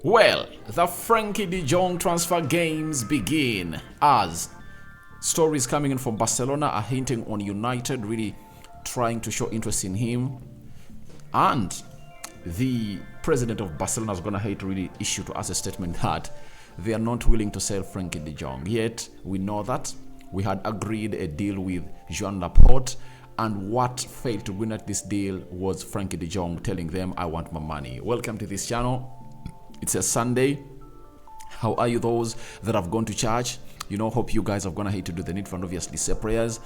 Well, the Frenkie de Jong transfer games begin as stories coming in from Barcelona are hinting on United really trying to show interest in him, and the president of Barcelona is going to hate to really issue to us a statement that they are not willing to sell Frenkie de Jong. Yet we know that we had agreed a deal with Joan Laporte, and what failed to win at this deal was Frenkie de Jong telling them, I want my money. Welcome to this channel. It's a Sunday. How are you, those that have gone to church? Hope you guys have gone ahead to do the need and obviously say prayers.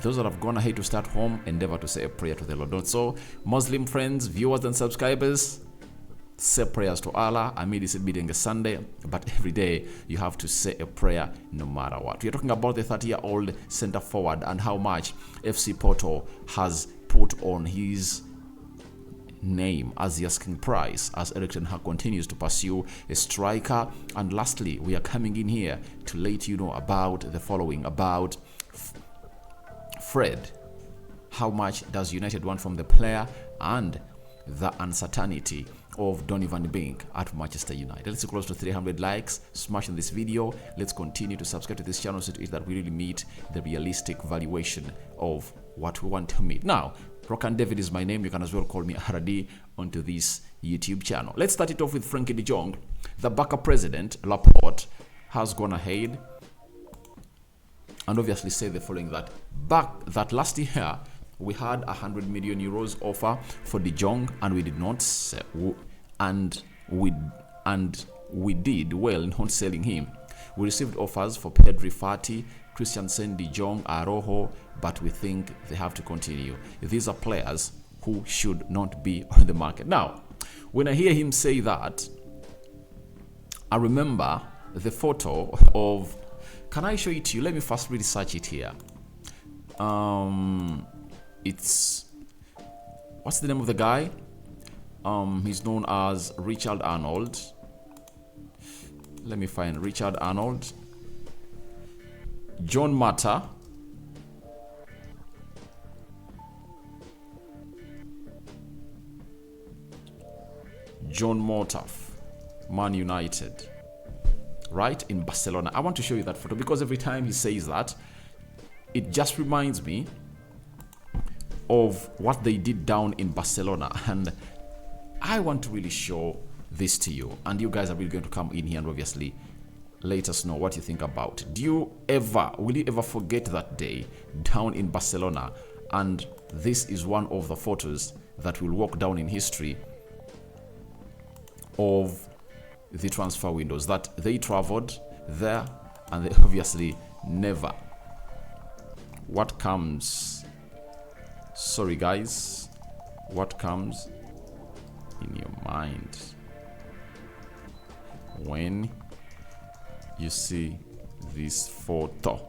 Those that have gone ahead to start home, endeavor to say a prayer to the Lord. So, Muslim friends, viewers, and subscribers, say prayers to Allah. I made this being a Sunday, but every day you have to say a prayer no matter what. We are talking about the 30-year-old center forward and how much FC Porto has put on his name as the asking price as Erik ten Hag continues to pursue a striker. And lastly, we are coming in here to let you know about the following about Fred. How much does United want from the player, and the uncertainty of Donny van de Beek at Manchester United. Let's close to 300 likes. Smash on this video. Let's continue to subscribe to this channel so that we really meet the realistic valuation of what we want to meet. Now, Rokan David is my name. You can as well call me RD onto this YouTube channel. Let's start it off with Frenkie de Jong. The Barca president, Laporte, has gone ahead and obviously said the following: that last year we had 100 million euros offer for de Jong, and we did not sell, and we did well in not selling him. We received offers for Pedri, Fati, Christensen, de Jong, Arojo, but we think they have to continue. These are players who should not be on the market. Now, when I hear him say that, I remember the photo of, can I show it to you? Let me first really search it here. It's, what's the name of the guy? He's known as Richard Arnold. Let me find Richard Arnold. John Mata. John Motaf, Man United, right, in Barcelona. I want to show you that photo because every time he says that, it just reminds me of what they did down in Barcelona, and I want to really show this to you, and you guys are really going to come in here and obviously let us know what you think about it. Will you ever forget that day down in Barcelona? And this is one of the photos that will walk down in history of the transfer windows, that they traveled there and they obviously never. What comes, sorry guys, what comes in your mind when you see this photo,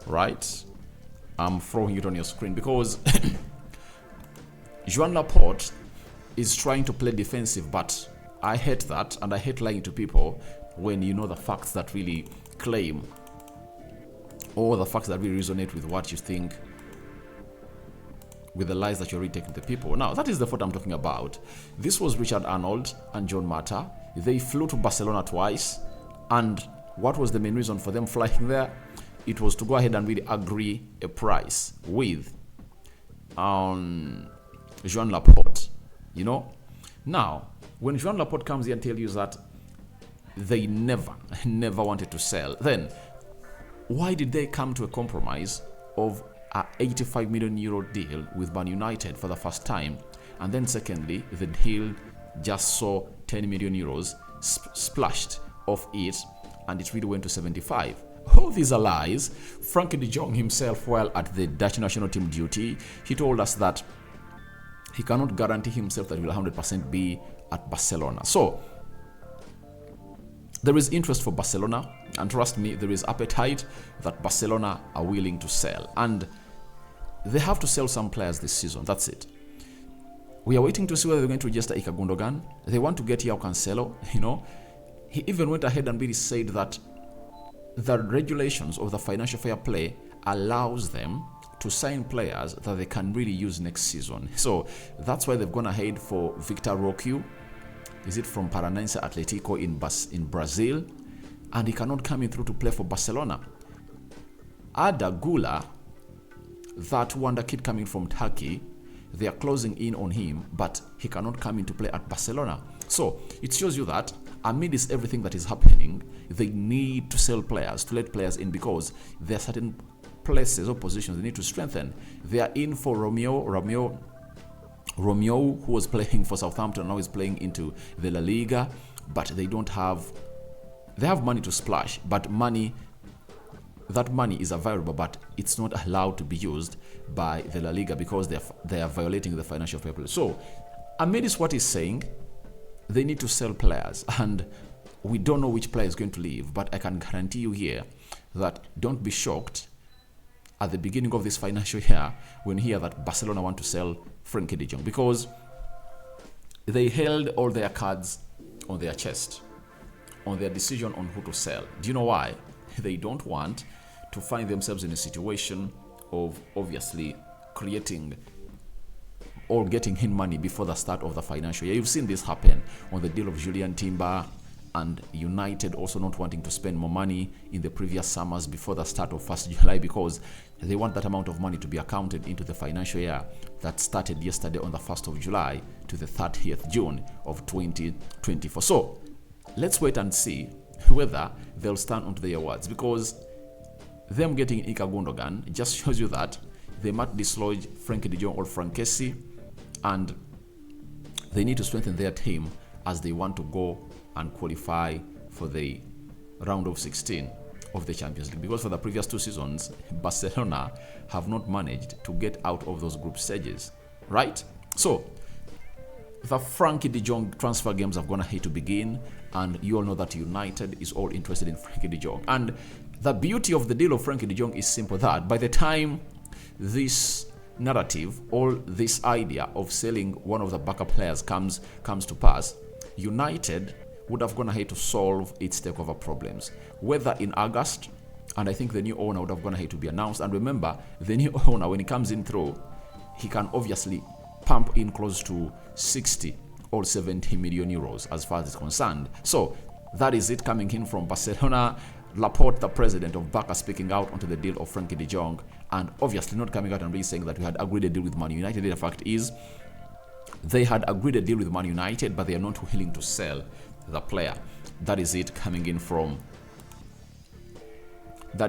right? I'm throwing it on your screen because Joan Laporte is trying to play defensive, but I hate that, and I hate lying to people when you know the facts that really claim, or the facts that really resonate with what you think, with the lies that you're really taking to people. Now, that is the photo I'm talking about. This was Richard Arnold and John Mata. They flew to Barcelona twice, and what was the main reason for them flying there? It was to go ahead and really agree a price with Joan Laporte. Now, when Joan Laporte comes here and tells you that they never wanted to sell, then why did they come to a compromise of an 85 million euro deal with Man United for the first time? And then secondly, the deal just saw 10 million euros splashed off it, and it really went to 75. All these are lies. Frenkie de Jong himself, while at the Dutch national team duty, he told us that he cannot guarantee himself that he will 100% be at Barcelona. So there is interest for Barcelona, and trust me, there is appetite that Barcelona are willing to sell, and they have to sell some players this season. That's it. We are waiting to see whether they're going to register Ika Gundogan. They want to get Joao Cancelo. He even went ahead and really said that the regulations of the financial fair play allows them to sign players that they can really use next season. So that's why they've gone ahead for Victor Roque. Is it from Paranaense Atletico in Brazil? And he cannot come in through to play for Barcelona. Ada Gula, that wonder kid coming from Turkey, they are closing in on him, but he cannot come in to play at Barcelona. So it shows you that amidst everything that is happening, they need to sell players, to let players in, because there are certain places or positions they need to strengthen. They are in for Romeo, who was playing for Southampton, now is playing into the La Liga, but they have money to splash, but that money is available, but it's not allowed to be used by the La Liga because they are violating the financial fair play. So, amidst what he's saying, they need to sell players, and we don't know which player is going to leave, but I can guarantee you here that don't be shocked at the beginning of this financial year when you hear that Barcelona want to sell Frenkie de Jong, because they held all their cards on their chest on their decision on who to sell. Do you know why? They don't want to find themselves in a situation of obviously creating or getting in money before the start of the financial year. You've seen this happen on the deal of Julian Timber, and United also not wanting to spend more money in the previous summers before the start of 1st July because they want that amount of money to be accounted into the financial year that started yesterday on the 1st of July to the 30th June of 2024. So let's wait and see whether they'll stand onto their words, because them getting Ika Gundogan just shows you that they might dislodge Frenkie de Jong or Frankesi, and they need to strengthen their team as they want to go and qualify for the round of 16 of the Champions League, because for the previous 2 seasons Barcelona have not managed to get out of those group stages, right? So the Frenkie de Jong transfer games are gonna hate to begin, and you all know that United is all interested in Frenkie de Jong. And the beauty of the deal of Frenkie de Jong is simple, that by the time this narrative or this idea of selling one of the backup players comes to pass, United would have gone ahead to solve its takeover problems, whether in August, and I think the new owner would have gone ahead to be announced. And remember, the new owner, when he comes in through, he can obviously pump in close to 60 or 70 million euros as far as it's concerned. So that is it coming in from Barcelona. Laporte, the president of Barca, speaking out onto the deal of Frenkie de Jong, and obviously not coming out and really saying that we had agreed a deal with Man United. The fact is, they had agreed a deal with Man United, but they are not willing to sell the player. That is it coming in from the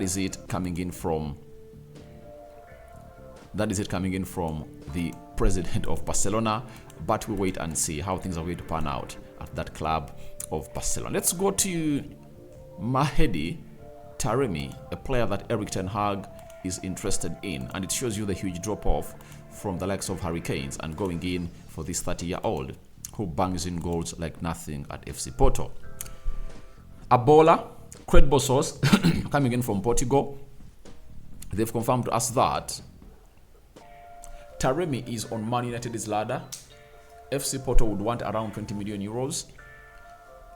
president of Barcelona. But we wait and see how things are going to pan out at that club of Barcelona. Let's go to Mehdi Taremi, a player that Erik ten Hag is interested in, and it shows you the huge drop-off from the likes of Hurricanes and going in for this 30-year-old who bangs in goals like nothing at FC Porto. Abola, credible source coming in from Portugal, they've confirmed to us that Taremi is on Man United's ladder. FC Porto would want around 20 million euros.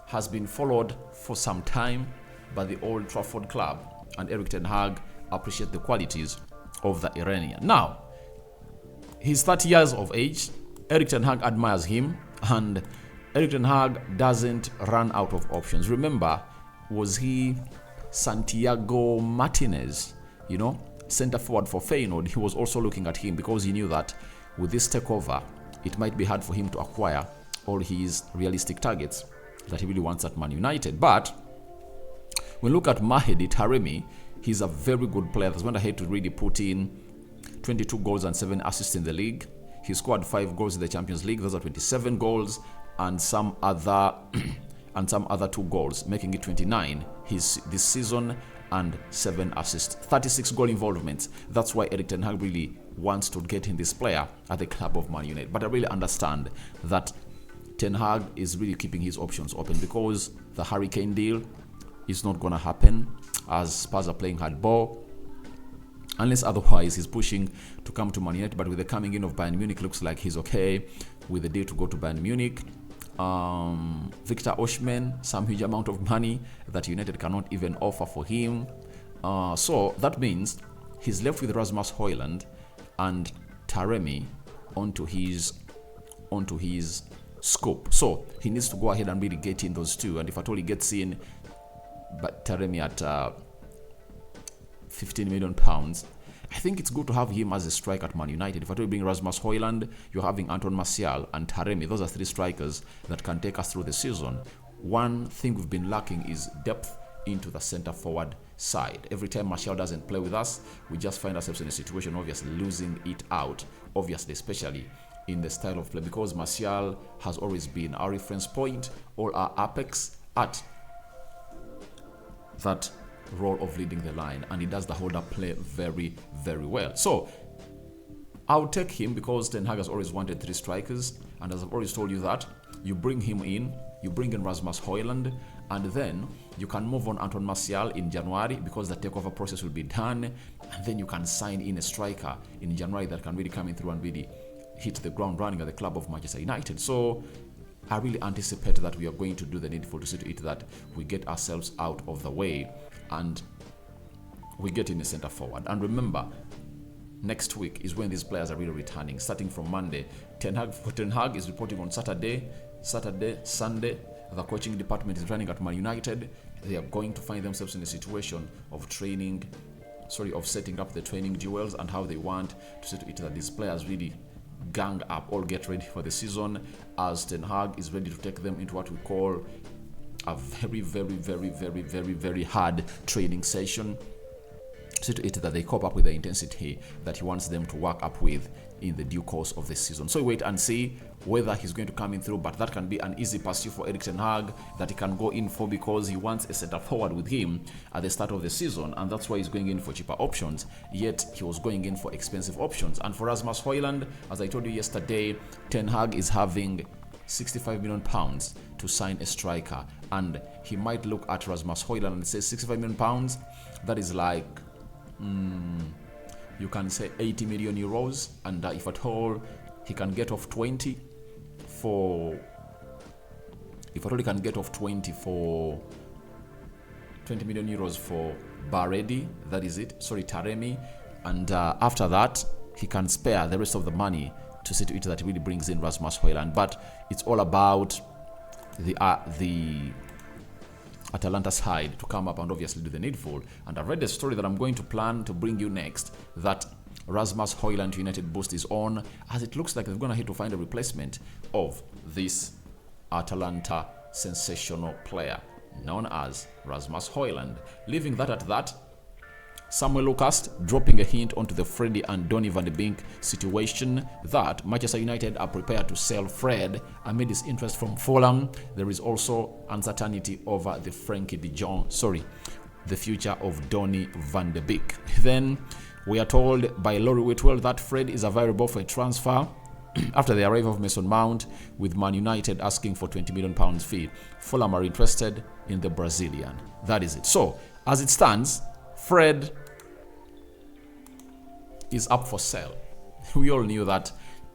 Has been followed for some time by the Old Trafford club, and Erik ten Hag appreciates the qualities of the Iranian. Now, he's 30 years of age. Erik ten Hag admires him, and Erik ten Hag doesn't run out of options. Remember, was he Santiago Martinez, center forward for Feyenoord? He was also looking at him because he knew that with this takeover, it might be hard for him to acquire all his realistic targets that he really wants at Man United. But when you look at Mehdi Taremi, he's a very good player that's went ahead to really put in 22 goals and 7 assists in the league. He scored 5 goals in the Champions League. Those are 27 goals and some other 2 goals, making it 29 this season, and 7 assists, 36 goal involvements. That's why Erik ten Hag really wants to get in this player at the club of Man United. But I really understand that Ten Hag is really keeping his options open, because the Hurricane deal is not going to happen as Spurs are playing hardball. Unless otherwise, he's pushing to come to Man United. But with the coming in of Bayern Munich, looks like he's okay with the deal to go to Bayern Munich. Victor Osimhen, some huge amount of money that United cannot even offer for him. So that means he's left with Rasmus Højlund and Taremi onto his scope. So he needs to go ahead and really get in those two. And if at all he gets in, but Taremi at 15 million pounds, I think it's good to have him as a striker at Man United. If at all you bring Rasmus Højlund, you're having Anton Martial and Taremi. Those are three strikers that can take us through the season. One thing we've been lacking is depth into the center forward side. Every time Martial doesn't play with us, we just find ourselves in a situation, obviously, losing it out, obviously, especially in the style of play, because Martial has always been our reference point or our apex at that role of leading the line, and he does the hold-up play very, very well. So I'll take him because Ten Hag has always wanted three strikers, and as I've always told you that, you bring him in, you bring in Rasmus Højlund, and then you can move on Anton Martial in January because the takeover process will be done, and then you can sign in a striker in January that can really come in through and really hit the ground running at the club of Manchester United. So I really anticipate that we are going to do the needful to see to it that we get ourselves out of the way and we get in a center forward. And remember, next week is when these players are really returning, starting from Monday. Ten Hag is reporting on Saturday, Sunday. The coaching department is running at Man United. They are going to find themselves in a situation of setting up the training duels and how they want to see to it that these players really gang up, all get ready for the season, as Ten Hag is ready to take them into what we call a very, very, very, very, very, very hard training session. See to it that they cope up with the intensity that he wants them to work up with in the due course of the season. So wait and see whether he's going to come in through, but that can be an easy pursuit for Erik Ten Hag that he can go in for because he wants a center forward with him at the start of the season, and that's why he's going in for cheaper options, yet he was going in for expensive options. And for Rasmus Højlund, as I told you yesterday, Ten Hag is having 65 million pounds to sign a striker, and he might look at Rasmus Højlund and say 65 million pounds, that is like you can say 80 million euros, and if at all he can get off 20 for 20 million euros for Baredi, that is it, Taremi, and after that he can spare the rest of the money to see to it that he really brings in Rasmus Højlund. But it's all about the Atalanta side to come up and obviously do the needful. And I've read the story that I'm going to plan to bring you next, that Rasmus Højlund to United boost is on, as it looks like they're going to have to find a replacement of this Atalanta sensational player known as Rasmus Højlund. Leaving that at that, Samuel Lucas dropping a hint onto the Freddie and Donny van de Beek situation that Manchester United are prepared to sell Fred amid his interest from Fulham. There is also uncertainty over the Frenkie de Jong, the future of Donny van de Beek. Then we are told by Laurie Whitwell that Fred is available for a transfer after the arrival of Mason Mount, with Man United asking for £20 million fee. Fulham are interested in the Brazilian. That is it. So, as it stands, Fred is up for sale. We all knew that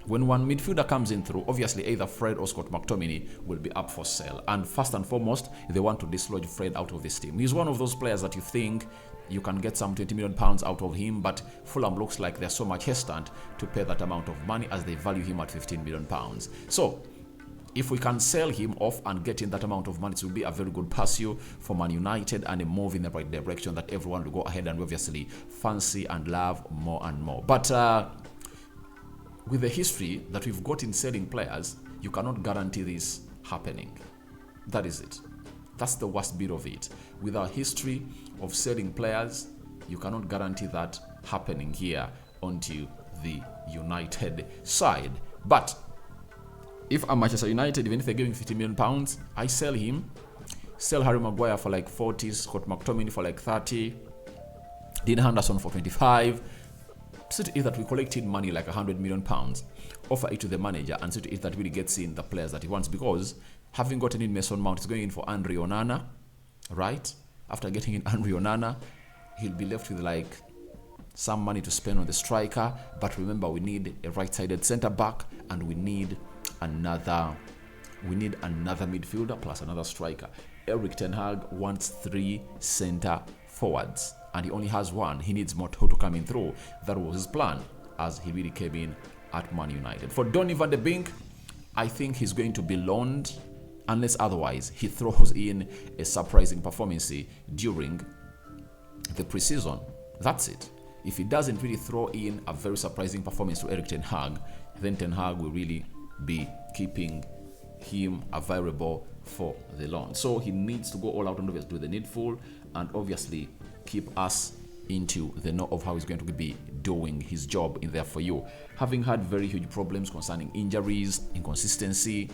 when one midfielder comes in through, obviously either Fred or Scott McTominay will be up for sale. And first and foremost, they want to dislodge Fred out of this team. He's one of those players that you think you can get some £20 million out of him, but Fulham looks like they're so much hesitant to pay that amount of money as they value him at £15 million. So if we can sell him off and get in that amount of money, it will be a very good pursuit for Man United and a move in the right direction that everyone will go ahead and obviously fancy and love more and more. But with the history that we've got in selling players, you cannot guarantee this happening. That is it. That's the worst bit of it. With our history of selling players, you cannot guarantee that happening here onto the United side. But if I'm Manchester United, even if they're giving £50 million, I sell him. Sell Harry Maguire for like 40, Scott McTominay for like 30, Dean Henderson for 25. See to it that we collected money like £100 million, offer it to the manager, and see to it that really gets in the players that he wants, because having gotten in Mason Mount, he's going in for Andre Onana, right? After getting in Andre Onana, he'll be left with like some money to spend on the striker. But remember, we need a right-sided centre-back, and we need another midfielder plus another striker. Erik Ten Hag wants 3 centre forwards, and he only has 1. He needs more to come in through. That was his plan as he really came in at Man United. For Donny van de Beek, I think he's going to be loaned unless otherwise he throws in a surprising performance during the preseason. That's it. If he doesn't really throw in a very surprising performance to Erik Ten Hag, then Ten Hag will really be keeping him available for the loan. So he needs to go all out and obviously do the needful and obviously keep us into the know of how he's going to be doing his job in there for you. Having had very huge problems concerning injuries, inconsistency,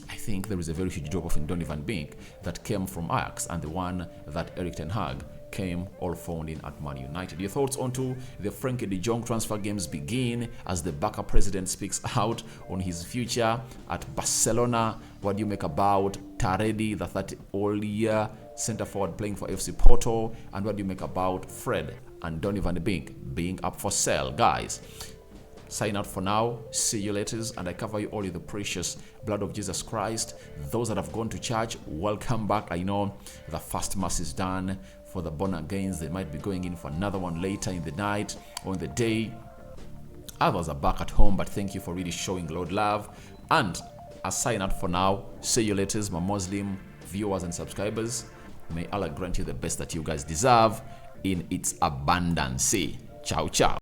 I think there is a very huge drop-off in Donny van Beek that came from Ajax and the one that Erik Ten Hag came all found in at Man United. Your thoughts onto the Frenkie de Jong transfer games begin as the Barca president speaks out on his future at Barcelona. What do you make about Taremi, the 30-year centre forward playing for FC Porto? And what do you make about Fred and Donny van Beek being up for sale? Guys, sign out for now. See you later. And I cover you all in the precious blood of Jesus Christ. Those that have gone to church, welcome back. I know the first mass is done. For the born agains, they might be going in for another one later in the night or in the day. Others are back at home, but thank you for really showing Lord love. And I sign out for now. See you later, my Muslim viewers and subscribers. May Allah grant you the best that you guys deserve in its abundance. Ciao, ciao.